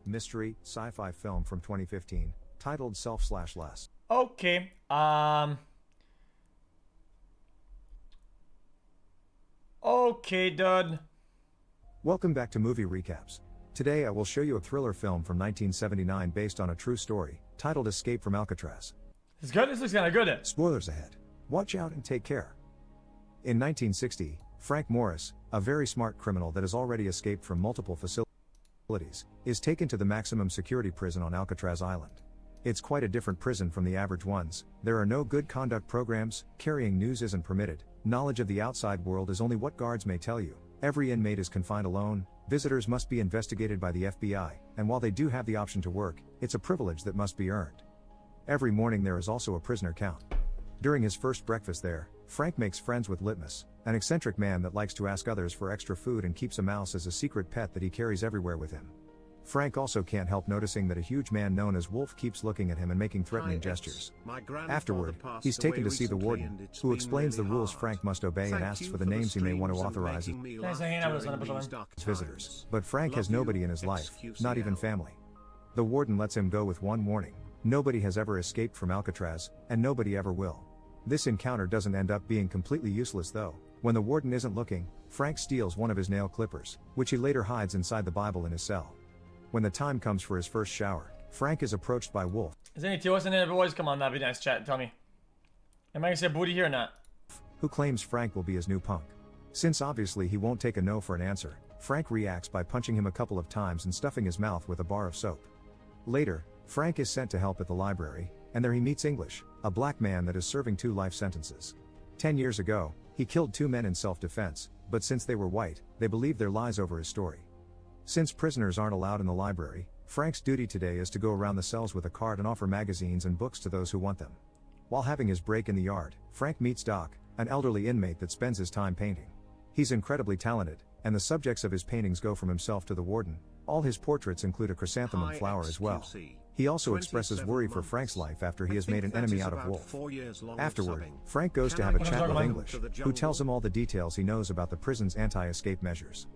mystery, sci-fi film from 2015, titled Self/Less. Okay, okay, dude. Welcome back to Movie Recaps. Today I will show you a thriller film from 1979 based on a true story, titled Escape from Alcatraz. It's good? This looks kinda good. Spoilers ahead. Watch out and take care. In 1960, Frank Morris, a very smart criminal that has already escaped from multiple facilities, is taken to the maximum security prison on Alcatraz Island. It's quite a different prison from the average ones. There are no good conduct programs, carrying news isn't permitted, knowledge of the outside world is only what guards may tell you, every inmate is confined alone, visitors must be investigated by the FBI, and while they do have the option to work, it's a privilege that must be earned. Every morning there is also a prisoner count. During his first breakfast there, Frank makes friends with Litmus, an eccentric man that likes to ask others for extra food and keeps a mouse as a secret pet that he carries everywhere with him. Frank also can't help noticing that a huge man known as Wolf keeps looking at him and making threatening gestures. Afterward, he's taken to see the warden, who explains the rules Frank must obey and asks for the names he may want to authorize as visitors. But Frank has nobody in his life, not even family. The warden lets him go with one warning: nobody has ever escaped from Alcatraz, and nobody ever will. This encounter doesn't end up being completely useless though. When the warden isn't looking, Frank steals one of his nail clippers, which he later hides inside the Bible in his cell. When the time comes for his first shower, Frank is approached by Wolf. Is there any TOS in there, boys? Come on, that'd be nice. Chat, tell me. Am I gonna say booty here or not? Who claims Frank will be his new punk. Since obviously he won't take a no for an answer, Frank reacts by punching him a couple of times and stuffing his mouth with a bar of soap. Later, Frank is sent to help at the library, and there he meets English, a black man that is serving 2 life sentences. 10 years ago, he killed 2 men in self-defense, but since they were white, they believe their lies over his story. Since prisoners aren't allowed in the library, Frank's duty today is to go around the cells with a cart and offer magazines and books to those who want them. While having his break in the yard, Frank meets Doc, an elderly inmate that spends his time painting. He's incredibly talented, and the subjects of his paintings go from himself to the warden. All his portraits include a chrysanthemum flower as well. He also expresses worry for Frank's life after he has made an enemy out of Wolf. Afterward, Frank goes to have a chat with English, who tells him all the details he knows about the prison's anti-escape measures.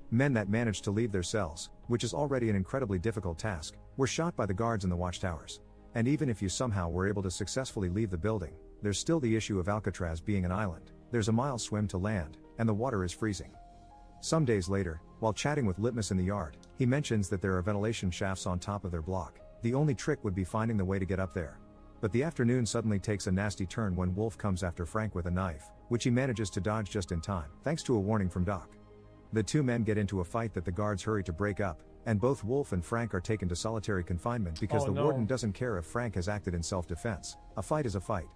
Men that managed to leave their cells, which is already an incredibly difficult task, were shot by the guards in the watchtowers. And even if you somehow were able to successfully leave the building, there's still the issue of Alcatraz being an island. There's a mile swim to land, and the water is freezing. Some days later, while chatting with Litmus in the yard, he mentions that there are ventilation shafts on top of their block. The only trick would be finding the way to get up there. But the afternoon suddenly takes a nasty turn when Wolf comes after Frank with a knife, which he manages to dodge just in time, thanks to a warning from Doc. The 2 men get into a fight that the guards hurry to break up, and both Wolf and Frank are taken to solitary confinement because the warden doesn't care if Frank has acted in self-defense. A fight is a fight.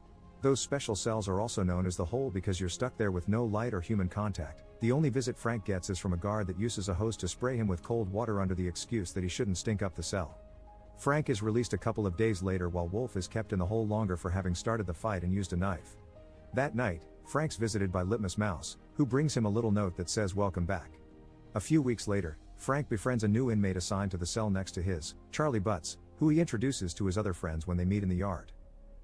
Those special cells are also known as the hole because you're stuck there with no light or human contact. The only visit Frank gets is from a guard that uses a hose to spray him with cold water under the excuse that he shouldn't stink up the cell. Frank is released a couple of days later while Wolf is kept in the hole longer for having started the fight and used a knife. That night, Frank's visited by Litmus Mouse, who brings him a little note that says welcome back. A few weeks later, Frank befriends a new inmate assigned to the cell next to his, Charlie Butts, who he introduces to his other friends when they meet in the yard.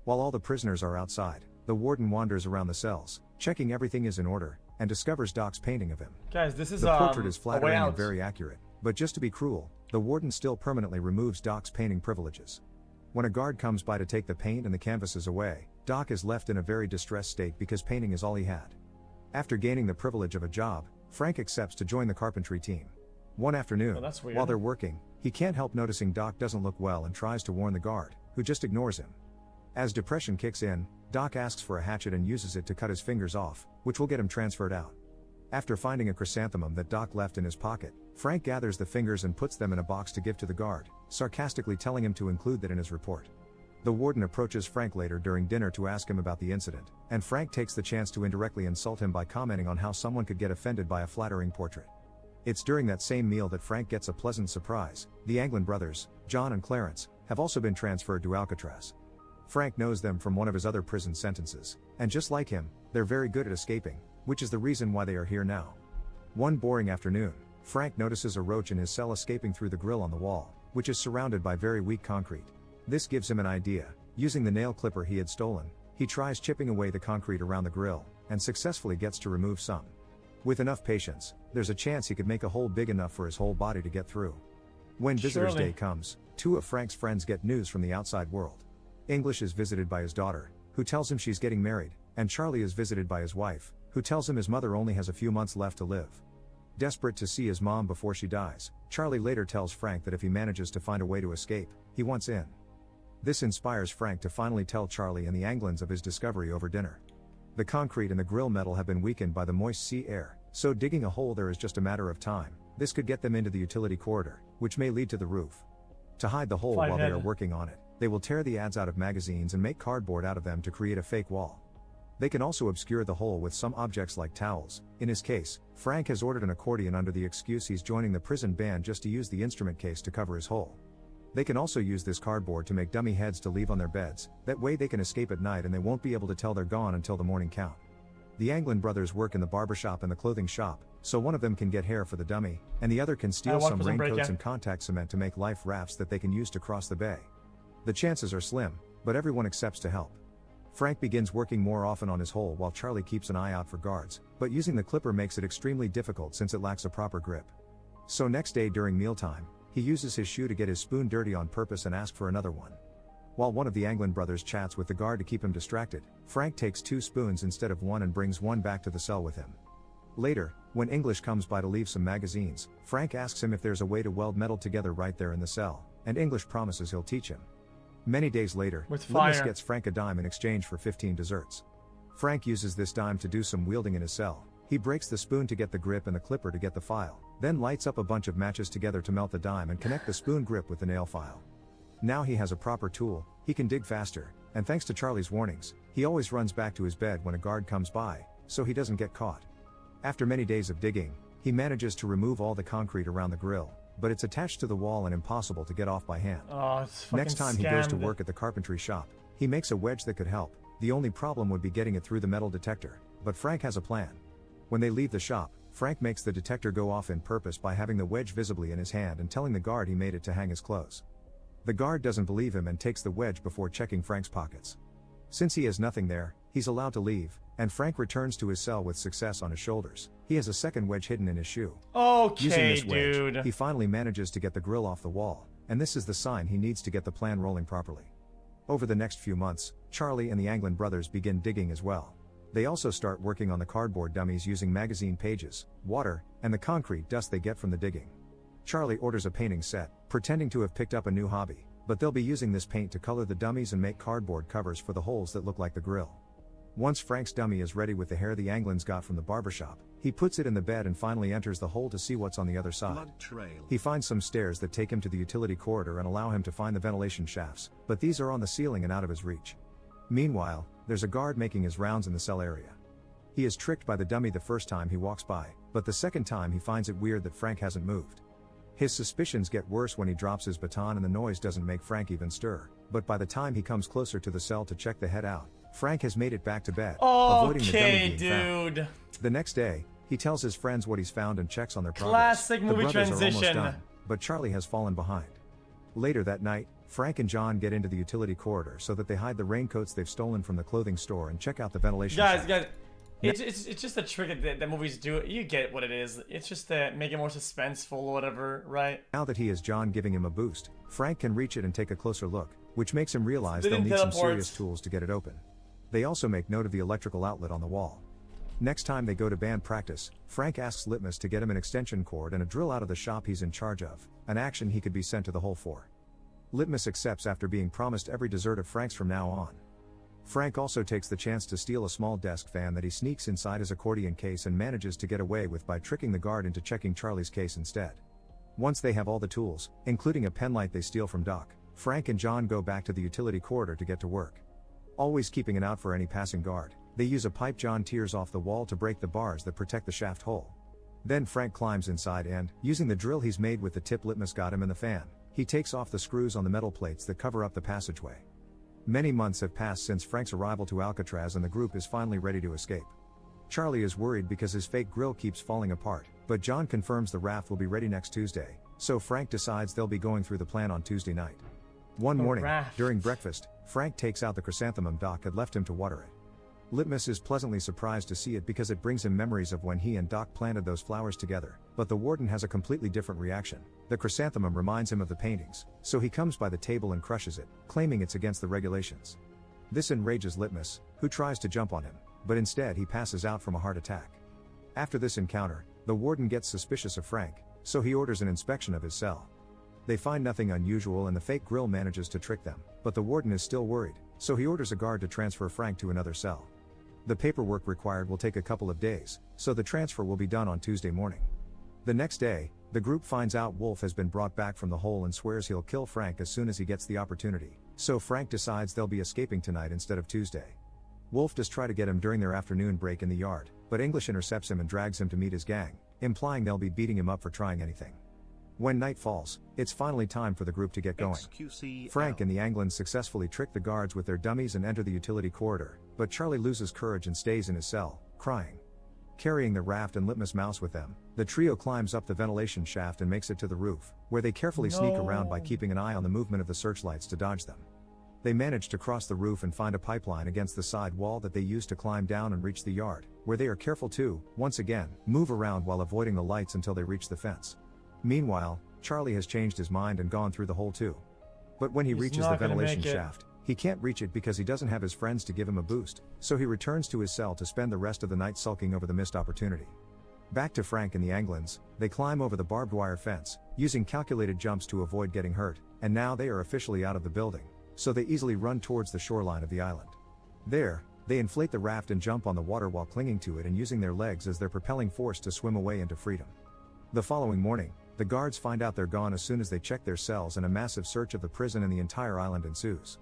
While all the prisoners are outside, the warden wanders around the cells, checking everything is in order, and discovers Doc's painting of him. Guys, this is the portrait is flattering and very accurate, but just to be cruel, the warden still permanently removes Doc's painting privileges. When a guard comes by to take the paint and the canvases away, Doc is left in a very distressed state because painting is all he had. After gaining the privilege of a job, Frank accepts to join the carpentry team. One afternoon, while they're working, he can't help noticing Doc doesn't look well and tries to warn the guard, who just ignores him. As depression kicks in, Doc asks for a hatchet and uses it to cut his fingers off, which will get him transferred out. After finding a chrysanthemum that Doc left in his pocket, Frank gathers the fingers and puts them in a box to give to the guard, sarcastically telling him to include that in his report. The warden approaches Frank later during dinner to ask him about the incident, and Frank takes the chance to indirectly insult him by commenting on how someone could get offended by a flattering portrait. It's during that same meal that Frank gets a pleasant surprise. The Anglin brothers, John and Clarence, have also been transferred to Alcatraz. Frank knows them from one of his other prison sentences, and just like him, they're very good at escaping, which is the reason why they are here now. One boring afternoon, Frank notices a roach in his cell escaping through the grill on the wall, which is surrounded by very weak concrete. This gives him an idea. Using the nail clipper he had stolen, he tries chipping away the concrete around the grill, and successfully gets to remove some. With enough patience, there's a chance he could make a hole big enough for his whole body to get through. When Visitors Surely. Day comes, two of Frank's friends get news from the outside world. English is visited by his daughter, who tells him she's getting married, and Charlie is visited by his wife, who tells him his mother only has a few months left to live. Desperate to see his mom before she dies, Charlie later tells Frank that if he manages to find a way to escape, he wants in. This inspires Frank to finally tell Charlie and the Anglins of his discovery over dinner. The concrete and the grill metal have been weakened by the moist sea air, so digging a hole there is just a matter of time. This could get them into the utility corridor, which may lead to the roof. To hide the hole while they are working on it, they will tear the ads out of magazines and make cardboard out of them to create a fake wall. They can also obscure the hole with some objects like towels. In his case, Frank has ordered an accordion under the excuse he's joining the prison band just to use the instrument case to cover his hole. They can also use this cardboard to make dummy heads to leave on their beds, that way they can escape at night and they won't be able to tell they're gone until the morning count. The Anglin brothers work in the barbershop and the clothing shop, so one of them can get hair for the dummy, and the other can steal some raincoats and contact cement to make life rafts that they can use to cross the bay. The chances are slim, but everyone accepts to help. Frank begins working more often on his hole while Charlie keeps an eye out for guards, but using the clipper makes it extremely difficult since it lacks a proper grip. So next day during mealtime, he uses his shoe to get his spoon dirty on purpose and asks for another one. While one of the Anglin brothers chats with the guard to keep him distracted, Frank takes 2 spoons instead of 1 and brings one back to the cell with him. Later, when English comes by to leave some magazines, Frank asks him if there's a way to weld metal together right there in the cell, and English promises he'll teach him. Many days later, Litmus gets Frank a dime in exchange for 15 desserts. Frank uses this dime to do some wielding in his cell. He breaks the spoon to get the grip and the clipper to get the file, then lights up a bunch of matches together to melt the dime and connect the spoon grip with the nail file. Now he has a proper tool, he can dig faster, and thanks to Charlie's warnings, he always runs back to his bed when a guard comes by, so he doesn't get caught. After many days of digging, he manages to remove all the concrete around the grill, but it's attached to the wall and impossible to get off by hand. Next time he goes to work at the carpentry shop, he makes a wedge that could help. The only problem would be getting it through the metal detector, but Frank has a plan. When they leave the shop, Frank makes the detector go off in purpose by having the wedge visibly in his hand and telling the guard he made it to hang his clothes. The guard doesn't believe him and takes the wedge before checking Frank's pockets. Since he has nothing there, he's allowed to leave, and Frank returns to his cell with success on his shoulders. He has a second wedge hidden in his shoe. Using this wedge, he finally manages to get the grill off the wall, and this is the sign he needs to get the plan rolling properly. Over the next few months, Charlie and the Anglin brothers begin digging as well. They also start working on the cardboard dummies using magazine pages, water, and the concrete dust they get from the digging. Charlie orders a painting set, pretending to have picked up a new hobby, but they'll be using this paint to color the dummies and make cardboard covers for the holes that look like the grill. Once Frank's dummy is ready with the hair the Anglins got from the barbershop, he puts it in the bed and finally enters the hole to see what's on the other side. He finds some stairs that take him to the utility corridor and allow him to find the ventilation shafts, but these are on the ceiling and out of his reach. Meanwhile, there's a guard making his rounds in the cell area. He is tricked by the dummy the first time he walks by, but the second time he finds it weird that Frank hasn't moved. His suspicions get worse when he drops his baton and the noise doesn't make Frank even stir, but by the time he comes closer to the cell to check the head out, Frank has made it back to bed, avoiding the dummy being found. The next day, he tells his friends what he's found and checks on their progress. Classic movie transition. The brothers are almost done, but Charlie has fallen behind. Later that night, Frank and John get into the utility corridor so that they hide the raincoats they've stolen from the clothing store and check out the ventilation shaft. Guys, it's just a trick that movies do. You get what it is. It's just to make it more suspenseful or whatever, right? Now that he has John giving him a boost, Frank can reach it and take a closer look, which makes him realize they'll need some serious tools to get it open. They also make note of the electrical outlet on the wall. Next time they go to band practice, Frank asks Litmus to get him an extension cord and a drill out of the shop he's in charge of, an action he could be sent to the hole for. Litmus accepts after being promised every dessert of Frank's from now on. Frank also takes the chance to steal a small desk fan that he sneaks inside his accordion case and manages to get away with by tricking the guard into checking Charlie's case instead. Once they have all the tools, including a penlight they steal from Doc, Frank and John go back to the utility corridor to get to work. Always keeping an eye out for any passing guard, they use a pipe John tears off the wall to break the bars that protect the shaft hole. Then Frank climbs inside and, using the drill he's made with the tip Litmus got him in the fan, he takes off the screws on the metal plates that cover up the passageway. Many months have passed since Frank's arrival to Alcatraz and the group is finally ready to escape. Charlie is worried because his fake grill keeps falling apart, but John confirms the raft will be ready next Tuesday, so Frank decides they'll be going through the plan on Tuesday night. One morning, during breakfast, Frank takes out the chrysanthemum Doc had left him to water it. Litmus is pleasantly surprised to see it because it brings him memories of when he and Doc planted those flowers together, but the warden has a completely different reaction. The chrysanthemum reminds him of the paintings, so he comes by the table and crushes it, claiming it's against the regulations. This enrages Litmus, who tries to jump on him, but instead he passes out from a heart attack. After this encounter, the warden gets suspicious of Frank, so he orders an inspection of his cell. They find nothing unusual and the fake grill manages to trick them, but the warden is still worried, so he orders a guard to transfer Frank to another cell. The paperwork required will take a couple of days, so the transfer will be done on Tuesday morning. The next day, the group finds out Wolf has been brought back from the hole and swears he'll kill Frank as soon as he gets the opportunity, so Frank decides they'll be escaping tonight instead of Tuesday. Wolf does try to get him during their afternoon break in the yard, but English intercepts him and drags him to meet his gang, implying they'll be beating him up for trying anything. When night falls, it's finally time for the group to get going. XQCL. Frank and the Anglins successfully trick the guards with their dummies and enter the utility corridor, but Charlie loses courage and stays in his cell, crying. Carrying the raft and Litmus Mouse with them, the trio climbs up the ventilation shaft and makes it to the roof, where they carefully sneak around by keeping an eye on the movement of the searchlights to dodge them. They manage to cross the roof and find a pipeline against the side wall that they use to climb down and reach the yard, where they are careful to, once again, move around while avoiding the lights until they reach the fence. Meanwhile, Charlie has changed his mind and gone through the hole too. But when he reaches the ventilation shaft, he can't reach it because he doesn't have his friends to give him a boost, so he returns to his cell to spend the rest of the night sulking over the missed opportunity. Back to Frank and the Anglins, they climb over the barbed wire fence, using calculated jumps to avoid getting hurt, and now they are officially out of the building, so they easily run towards the shoreline of the island. There, they inflate the raft and jump on the water while clinging to it and using their legs as their propelling force to swim away into freedom. The following morning, the guards find out they're gone as soon as they check their cells and a massive search of the prison and the entire island ensues.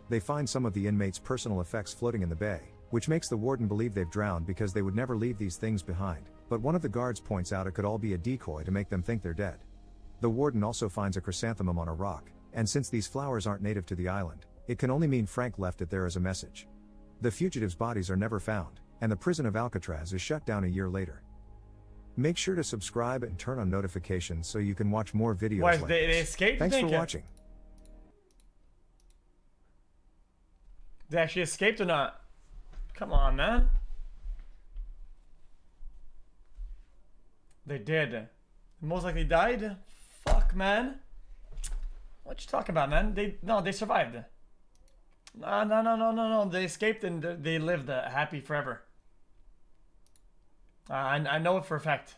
They find some of the inmates' personal effects floating in the bay, which makes the warden believe they've drowned because they would never leave these things behind, but one of the guards points out it could all be a decoy to make them think they're dead. The warden also finds a chrysanthemum on a rock, and since these flowers aren't native to the island, it can only mean Frank left it there as a message. The fugitives' bodies are never found, and the prison of Alcatraz is shut down a year later. Make sure to subscribe and turn on notifications so you can watch more videos like this. They escaped? Thanks for watching. They actually escaped or not? Come on, man. They did. They most likely died? Fuck, man. What you talking about, man? They survived. No. They escaped and they lived happy forever. I know it for a fact.